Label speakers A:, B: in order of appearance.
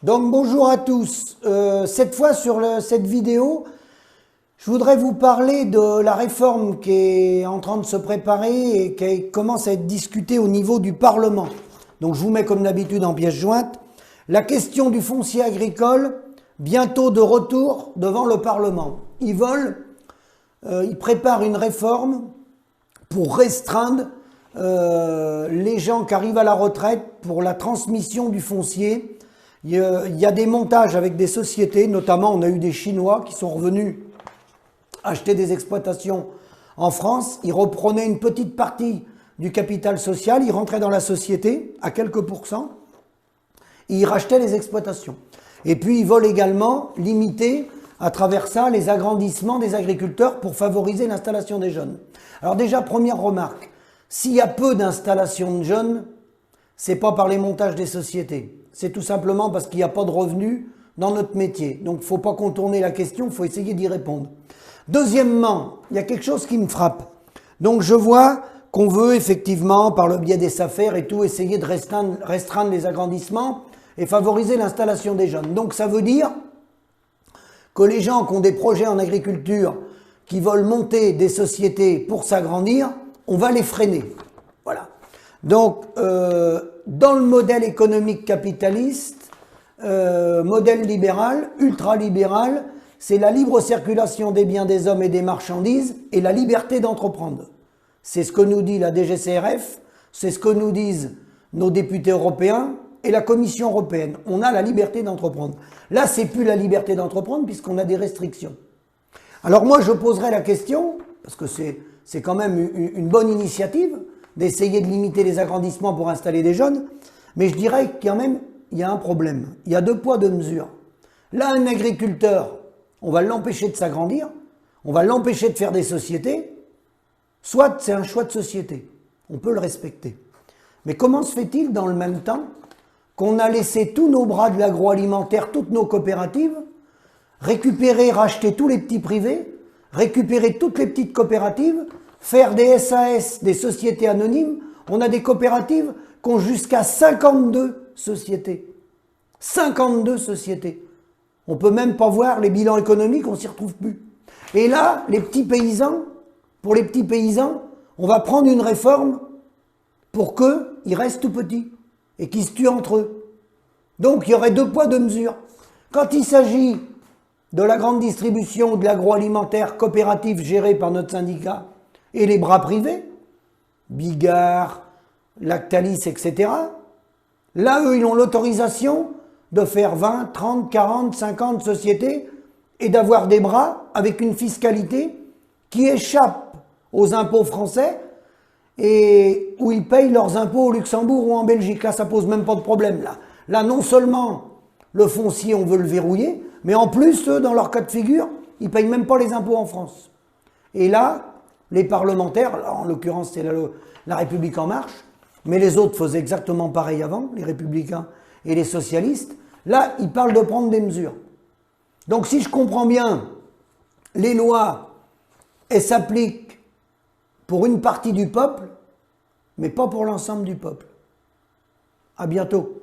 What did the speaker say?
A: Donc bonjour à tous. Cette fois sur cette vidéo, je voudrais vous parler de la réforme qui est en train de se préparer et qui commence à être discutée au niveau du Parlement. Donc je vous mets comme d'habitude en pièce jointe la question du foncier agricole, bientôt de retour devant le Parlement. Ils préparent une réforme pour restreindre les gens qui arrivent à la retraite pour la transmission du foncier. Il y a des montages avec des sociétés, notamment on a eu des Chinois qui sont revenus acheter des exploitations en France. Ils reprenaient une petite partie du capital social, ils rentraient dans la société à quelques pourcents, et ils rachetaient les exploitations. Et puis ils veulent également limiter à travers ça les agrandissements des agriculteurs pour favoriser l'installation des jeunes. Alors déjà, première remarque, s'il y a peu d'installations de jeunes, c'est pas par les montages des sociétés. C'est tout simplement parce qu'il n'y a pas de revenus dans notre métier. Donc il ne faut pas contourner la question, il faut essayer d'y répondre. Deuxièmement, il y a quelque chose qui me frappe. Donc je vois qu'on veut effectivement, par le biais des SAFER et tout, essayer de restreindre les agrandissements et favoriser l'installation des jeunes. Donc ça veut dire que les gens qui ont des projets en agriculture, qui veulent monter des sociétés pour s'agrandir, on va les freiner. Voilà. Donc, dans le modèle économique capitaliste, modèle libéral, ultralibéral, c'est la libre circulation des biens des hommes et des marchandises et la liberté d'entreprendre. C'est ce que nous dit la DGCCRF, c'est ce que nous disent nos députés européens et la Commission européenne. On a la liberté d'entreprendre. Là, c'est plus la liberté d'entreprendre puisqu'on a des restrictions. Alors moi, je poserai la question, parce que c'est quand même une bonne initiative, d'essayer de limiter les agrandissements pour installer des jeunes, mais je dirais qu'il y a un problème. Il y a deux poids, deux mesures. Là, un agriculteur, on va l'empêcher de s'agrandir, on va l'empêcher de faire des sociétés, soit c'est un choix de société, on peut le respecter. Mais comment se fait-il dans le même temps qu'on a laissé tous nos bras de l'agroalimentaire, toutes nos coopératives, récupérer, racheter tous les petits privés, récupérer toutes les petites coopératives, faire des SAS, des sociétés anonymes. On a des coopératives qui ont jusqu'à 52 sociétés. 52 sociétés. On ne peut même pas voir les bilans économiques, on ne s'y retrouve plus. Et là, les petits paysans, pour les petits paysans, on va prendre une réforme pour qu'ils restent tout petits et qu'ils se tuent entre eux. Donc il y aurait deux poids, deux mesures. Quand il s'agit de la grande distribution de l'agroalimentaire coopérative gérée par notre syndicat et les bras privés, Bigard, Lactalis, etc., là, eux, ils ont l'autorisation de faire 20, 30, 40, 50 sociétés et d'avoir des bras avec une fiscalité qui échappe aux impôts français et où ils payent leurs impôts au Luxembourg ou en Belgique. Là, ça pose même pas de problème. Là, non seulement le foncier, on veut le verrouiller, mais en plus, eux, dans leur cas de figure, ils ne payent même pas les impôts en France. Et là, les parlementaires, là, en l'occurrence c'est la République en marche, mais les autres faisaient exactement pareil avant, les républicains et les socialistes, là, ils parlent de prendre des mesures. Donc si je comprends bien, les lois, elles s'appliquent pour une partie du peuple, mais pas pour l'ensemble du peuple. À bientôt.